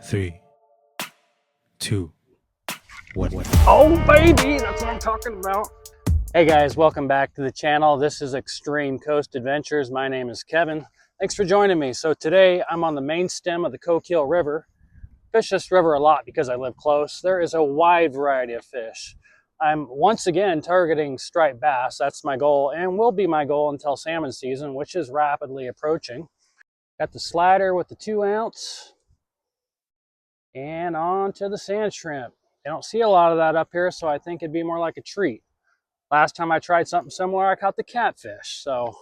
3, 2, 1. Oh baby, that's what I'm talking about. Hey guys, welcome back to the channel. This is Extreme Coast Adventures. My name is Kevin. Thanks for joining me. So today I'm on the main stem of the Coquille River. Fish this river a lot because I live close. There is a wide variety of fish. I'm once again targeting striped bass. That's my goal and will be my goal until salmon season, which is rapidly approaching. Got the slider with the 2-ounce and on to the sand shrimp. I don't see a lot of that up here, so I think it'd be more like a treat. Last time I tried something similar, I caught the catfish. So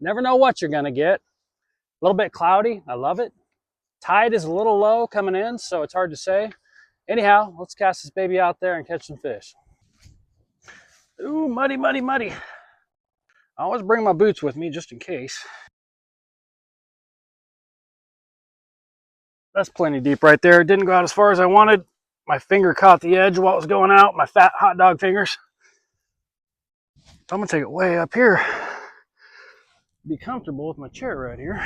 never know what you're gonna get. A little bit cloudy, I love it. Tide is a little low coming in, so it's hard to say. Anyhow, let's cast this baby out there and catch some fish. Ooh, muddy, muddy, muddy. I always bring my boots with me just in case. That's plenty deep right there. It didn't go out as far as I wanted. My finger caught the edge while it was going out, my fat hot dog fingers. I'm gonna take it way up here. Be comfortable with my chair right here.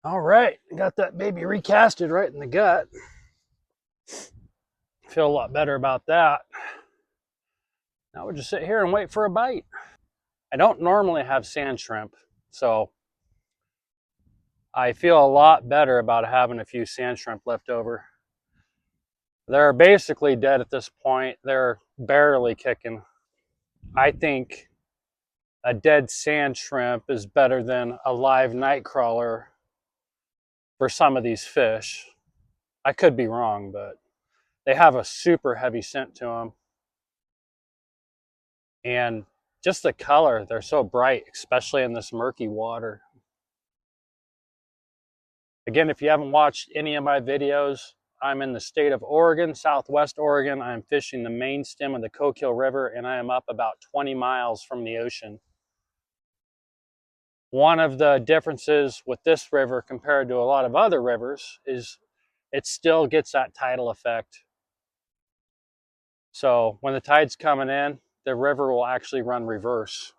All right, got that baby recasted right in the gut. Feel a lot better about that. Now we'll just sit here and wait for a bite. I don't normally have sand shrimp, so I feel a lot better about having a few sand shrimp left over. They're basically dead at this point. They're barely kicking. I think a dead sand shrimp is better than a live night crawler for some of these fish. I could be wrong, but they have a super heavy scent to them. And just the color, they're so bright, especially in this murky water. Again, if you haven't watched any of my videos, I'm in the state of Oregon, Southwest Oregon. I'm fishing the main stem of the Coquille River, and I am up about 20 miles from the ocean. One of the differences with this river compared to a lot of other rivers is it still gets that tidal effect. So when the tide's coming in, the river will actually run reverse.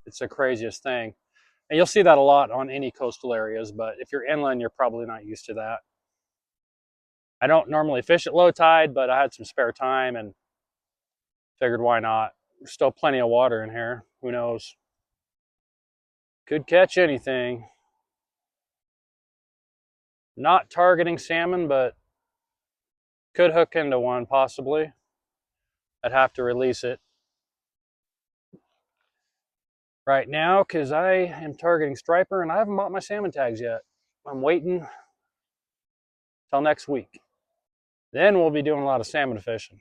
It's the craziest thing. And you'll see that a lot on any coastal areas, but if you're inland, you're probably not used to that. I don't normally fish at low tide, but I had some spare time and figured why not. There's still plenty of water in here. Who knows? Could catch anything. Not targeting salmon, but could hook into one possibly. I'd have to release it right now because I am targeting striper and I haven't bought my salmon tags yet. I'm waiting till next week. Then we'll be doing a lot of salmon fishing.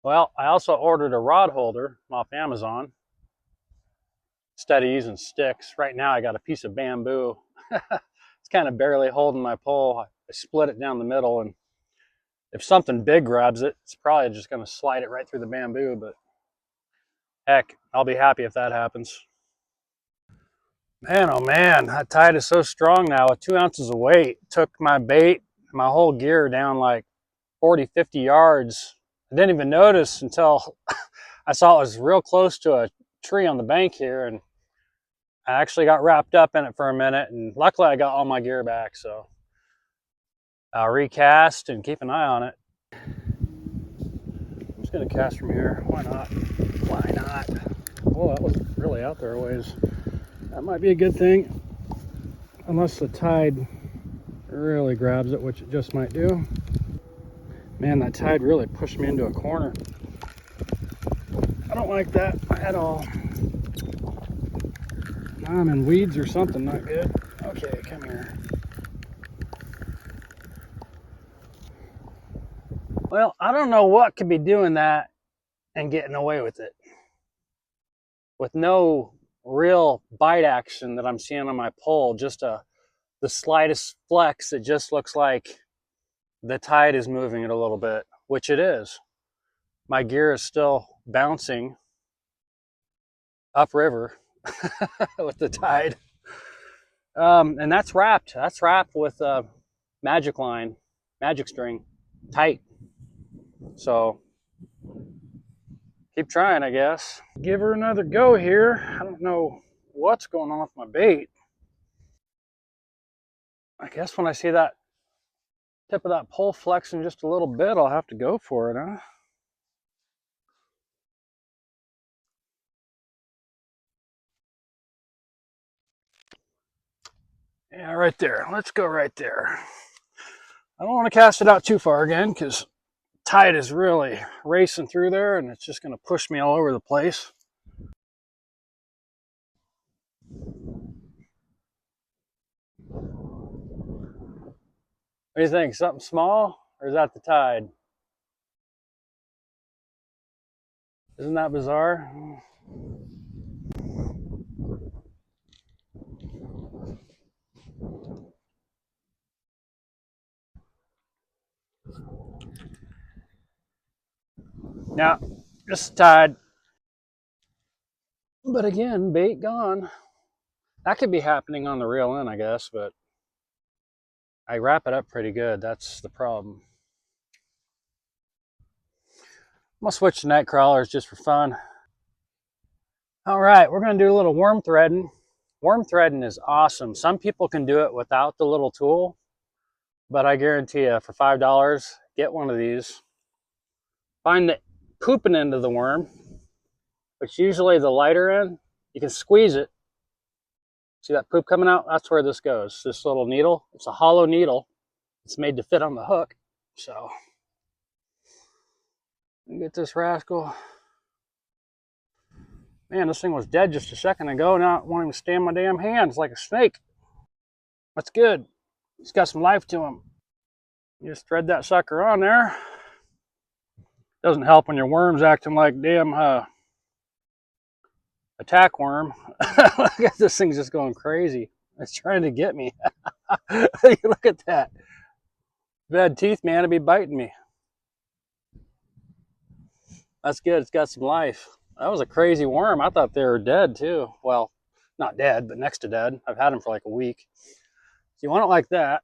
Well, I also ordered a rod holder off Amazon. Instead of using sticks, right now I got a piece of bamboo. It's kind of barely holding my pole. I split it down the middle, and if something big grabs it, it's probably just going to slide it right through the bamboo, but heck, I'll be happy if that happens. Man, oh man, that tide is so strong now with 2 ounces of weight. Took my bait, my whole gear down like 40, 50 yards. I didn't even notice until I saw it was real close to a tree on the bank here, and I actually got wrapped up in it for a minute, and luckily I got all my gear back, so I'll recast and keep an eye on it. I'm just gonna cast from here. Why not? Why not? Oh, that was really out there a ways. That might be a good thing, unless the tide really grabs it, which it just might do. Man, that tide really pushed me into a corner. I don't like that at all. I'm in weeds or something, not good. Okay, come here. Well, I don't know what could be doing that and getting away with it. With no real bite action that I'm seeing on my pole, just the slightest flex, it just looks like the tide is moving it a little bit, which it is. My gear is still bouncing upriver with the tide. And that's wrapped. That's wrapped with a magic line, magic string, tight. So keep trying, I guess. Give her another go here. I don't know what's going on with my bait. I guess when I see that tip of that pole flexing just a little bit, I'll have to go for it, huh? Yeah, right there. Let's go right there. I don't want to cast it out too far again because tide is really racing through there and it's just going to push me all over the place. What do you think? Something small, or is that the tide? Isn't that bizarre? Now, just tide. But again, bait gone. That could be happening on the reel in, I guess, but I wrap it up pretty good. That's the problem. I'm gonna switch to night crawlers just for fun. All right, we're gonna do a little worm threading. Worm threading is awesome. Some people can do it without the little tool, but I guarantee you for $5, get one of these. Find the pooping end of the worm, which usually the lighter end. You can squeeze it. See that poop coming out? That's where this goes. This little needle, it's a hollow needle. It's made to fit on the hook. So, get this rascal. Man, this thing was dead just a second ago. Now it won't even stand my damn hands like a snake. That's good. He's got some life to him. You just thread that sucker on there. Doesn't help when your worm's acting like damn attack worm. Look at this thing's just going crazy. It's trying to get me. Look at that. If it had teeth, man, it'd be biting me. That's good. It's got some life. That was a crazy worm. I thought they were dead too. Well, not dead, but next to dead. I've had them for like a week. So you want it like that.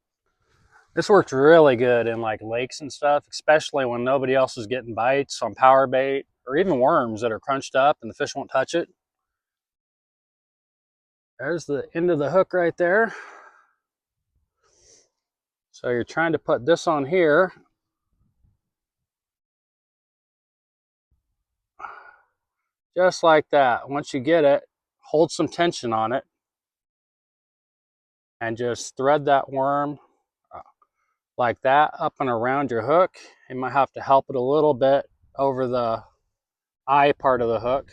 This works really good in like lakes and stuff, especially when nobody else is getting bites on power bait or even worms that are crunched up and the fish won't touch it. There's the end of the hook right there. So you're trying to put this on here. Just like that. Once you get it, hold some tension on it and just thread that worm like that up and around your hook. You might have to help it a little bit over the eye part of the hook.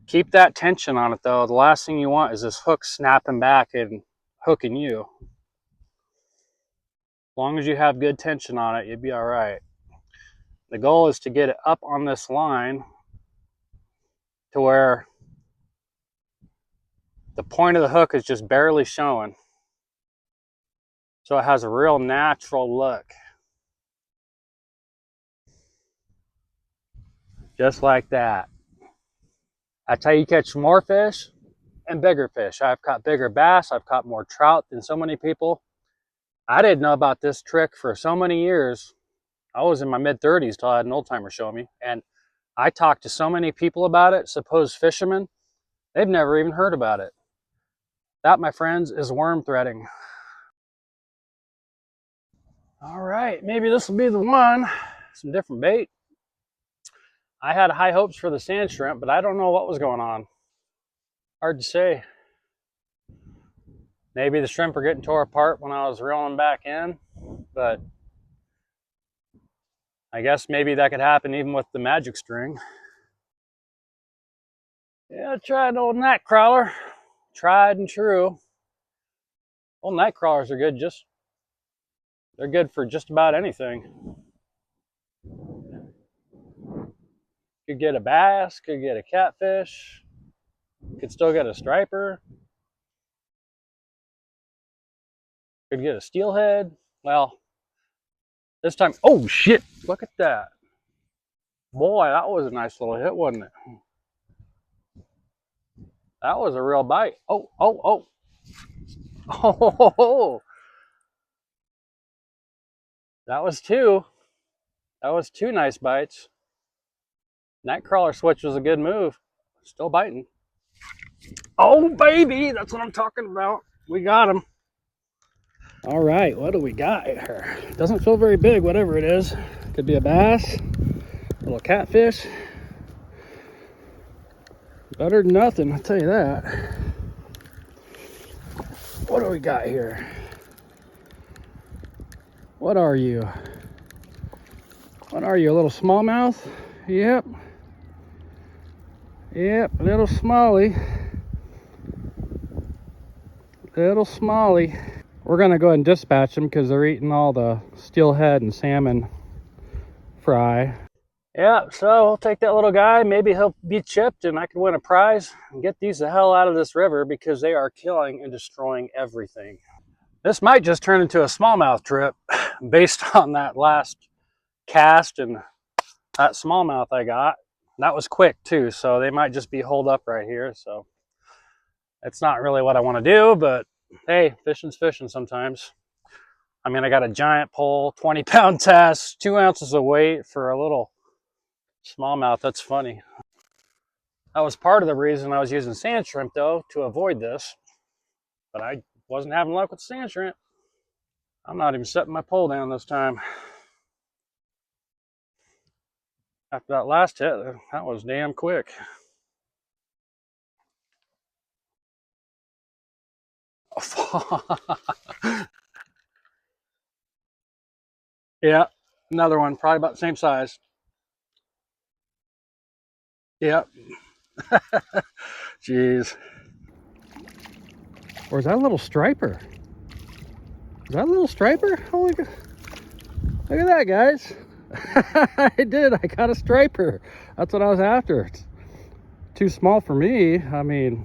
Keep that tension on it though. The last thing you want is this hook snapping back and hooking you. As long as you have good tension on it, you'll be all right. The goal is to get it up on this line to where the point of the hook is just barely showing. So it has a real natural look. Just like that. That's how you catch more fish and bigger fish. I've caught bigger bass. I've caught more trout than so many people. I didn't know about this trick for so many years. I was in my mid-30s till I had an old timer show me. And I talked to so many people about it, supposed fishermen. They've never even heard about it. That, my friends, is worm threading. All right, maybe this will be the one. Some different bait. I had high hopes for the sand shrimp, but I don't know what was going on. Hard to say. Maybe the shrimp were getting tore apart when I was reeling back in, but I guess maybe that could happen even with the magic string. Yeah, try an old night crawler. Tried and true. Old night crawlers are good. They're good for just about anything. Could get a bass, could get a catfish, could still get a striper, could get a steelhead. Well, this time, oh shit, look at that. Boy, that was a nice little hit, wasn't it? That was a real bite. Oh, oh, oh. Oh, that was two. That was two nice bites. Nightcrawler switch was a good move. Still biting. Oh, baby, that's what I'm talking about. We got him. All right, what do we got here? Doesn't feel very big, whatever it is. Could be a bass, a little catfish. Better than nothing, I'll tell you that. What do we got here? What are you? What are you, a little smallmouth? Yep. Yep, little smallie. Little smallie. We're gonna go ahead and dispatch them because they're eating all the steelhead and salmon fry. Yeah, so we'll take that little guy. Maybe he'll be chipped and I can win a prize and get these the hell out of this river because they are killing and destroying everything. This might just turn into a smallmouth trip based on that last cast and that smallmouth I got. That was quick too, so they might just be holed up right here. So it's not really what I want to do, but hey, fishing's fishing sometimes. I mean, I got a giant pole, 20-pound test, 2 ounces of weight for a little smallmouth. That's funny. That was part of the reason I was using sand shrimp though, to avoid this. But I wasn't having luck with sand shrimp. I'm not even setting my pole down this time. After that last hit, that was damn quick. Yeah, another one, probably about the same size. Yep. Jeez. Or is that a little striper? Is that a little striper? Holy God. Look at that, guys. I did. I got a striper. That's what I was after. It's too small for me. I mean,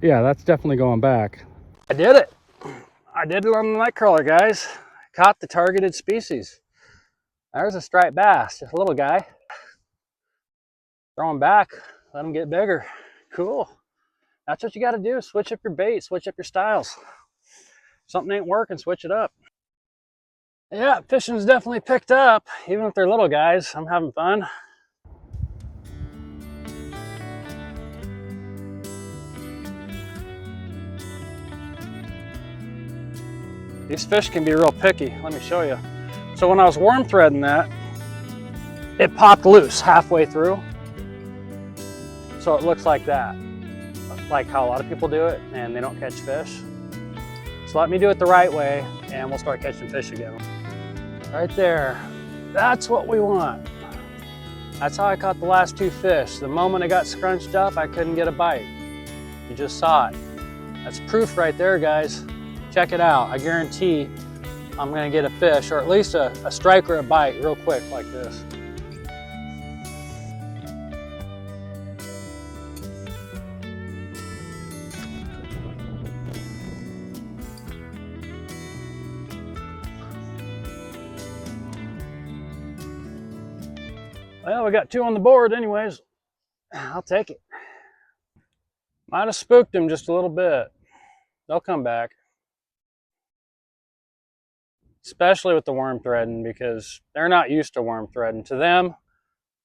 yeah, that's definitely going back. I did it. I did it on the night crawler, guys. Caught the targeted species. There's a striped bass, just a little guy. Throw him back, let him get bigger. Cool. That's what you got to do. Switch up your bait, switch up your styles. Something ain't working, switch it up. Yeah, fishing's definitely picked up. Even if they're little guys, I'm having fun. These fish can be real picky. Let me show you. So when I was worm threading that, it popped loose halfway through. So it looks like that. Like how a lot of people do it and they don't catch fish. So let me do it the right way and we'll start catching fish again. Right there. That's what we want. That's how I caught the last 2 fish. The moment I got scrunched up, I couldn't get a bite. You just saw it. That's proof right there, guys. Check it out. I guarantee I'm gonna get a fish, or at least a strike or a bite real quick like this. Well, we got 2 on the board anyways. I'll take it. Might have spooked them just a little bit. They'll come back. Especially with the worm threading because they're not used to worm threading. To them,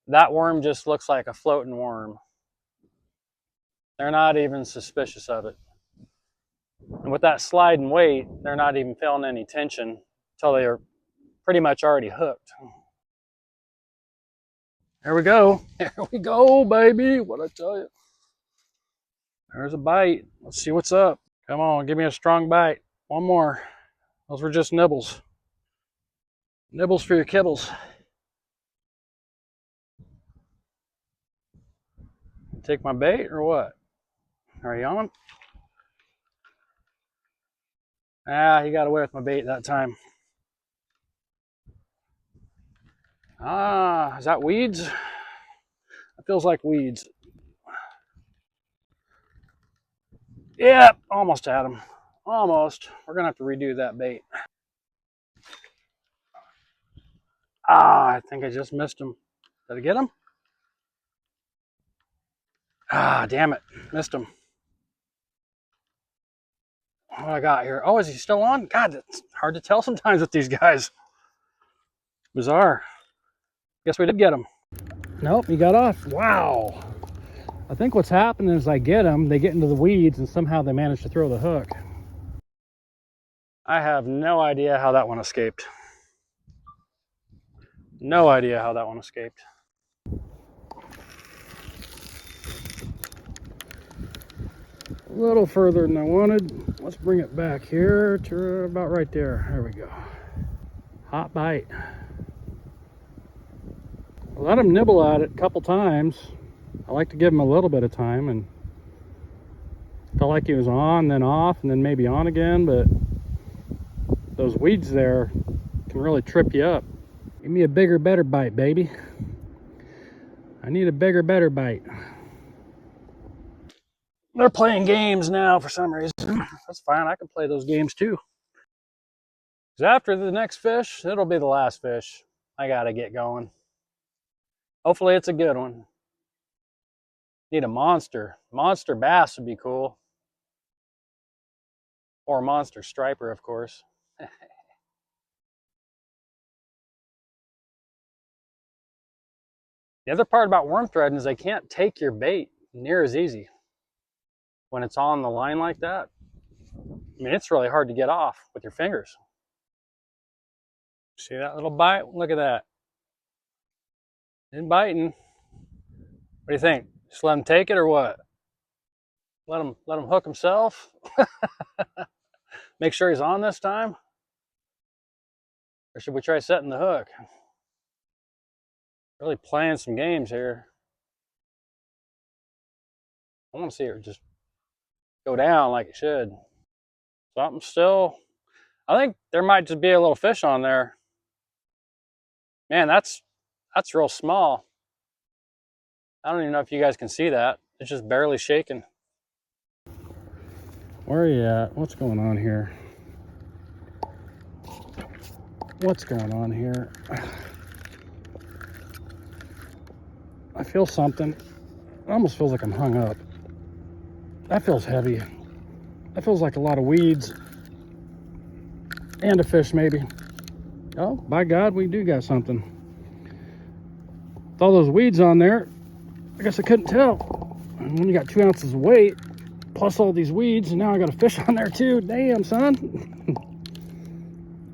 that worm just looks like a floating worm. They're not even suspicious of it. And with that sliding weight, they're not even feeling any tension until they are pretty much already hooked. There we go. There we go, baby. What I tell you. There's a bite. Let's see what's up. Come on, give me a strong bite. One more. Those were just nibbles. Nibbles for your kibbles. Take my bait or what? Are you on? Ah, he got away with my bait that time. Ah, is that weeds? It feels like weeds. Yep, almost had him. Almost. We're gonna have to redo that bait. Ah, I think I just missed him. Did I get him? Ah, damn it. Missed him. What do I got here? Oh, is he still on? God, it's hard to tell sometimes with these guys. Bizarre. Guess we did get him. Nope, he got off. Wow. I think what's happening is I get them, they get into the weeds, and somehow they manage to throw the hook. I have no idea how that one escaped. No idea how that one escaped. A little further than I wanted. Let's bring it back here to about right there. There we go. Hot bite. I let him nibble at it a couple times. I like to give him a little bit of time, and felt like he was on, then off, and then maybe on again, but those weeds there can really trip you up. Give me a bigger, better bite, baby. I need a bigger, better bite. They're playing games now for some reason. That's fine, I can play those games too. Because after the next fish, it'll be the last fish. I gotta get going. Hopefully it's a good one. Need a monster. Monster bass would be cool. Or a monster striper, of course. The other part about worm threading is they can't take your bait near as easy when it's on the line like that. I mean, it's really hard to get off with your fingers. See that little bite? Look at that. It's biting. What do you think? Just let him take it or what? Let him hook himself? Make sure he's on this time? Or should we try setting the hook? Really playing some games here. I want to see it just go down like it should. Something still. I think there might just be a little fish on there. Man, that's real small. I don't even know if you guys can see that. It's just barely shaking. Where are you at? What's going on here? What's going on here? I feel something. It almost feels like I'm hung up. That feels heavy. That feels like a lot of weeds. And a fish, maybe. Oh, by God, we do got something. With all those weeds on there, I guess I couldn't tell. And when you got 2 ounces of weight, plus all these weeds, and now I got a fish on there too. Damn, son.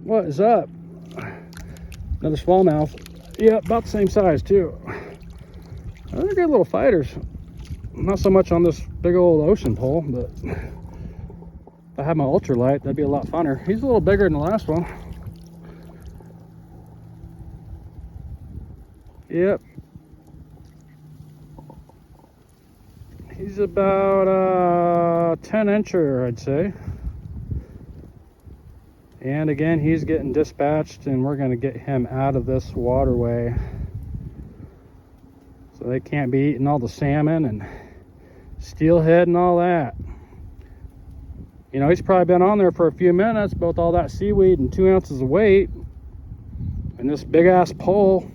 What is up? Another smallmouth. Yeah, about the same size too. They're good little fighters. Not so much on this big old ocean pole, but if I had my ultralight, that'd be a lot funner. He's a little bigger than the last one. Yep. He's about a 10-incher, I'd say. And again, he's getting dispatched, and we're going to get him out of this waterway so they can't be eating all the salmon and steelhead and all that. You know, he's probably been on there for a few minutes, both all that seaweed and 2 ounces of weight, and this big ass pole.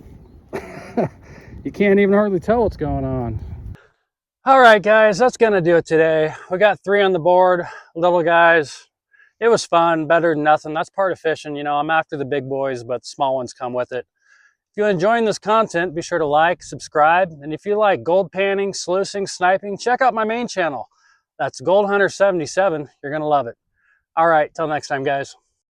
You can't even hardly tell what's going on. All right, guys, that's gonna do it today. We got 3 on the board, little guys. It was fun, better than nothing. That's part of fishing. You know, I'm after the big boys, but the small ones come with it. If you're enjoying this content, be sure to like, subscribe, and if you like gold panning, sluicing, sniping, check out my main channel. That's Gold Hunter 77. You're gonna love it. All right, till next time, guys.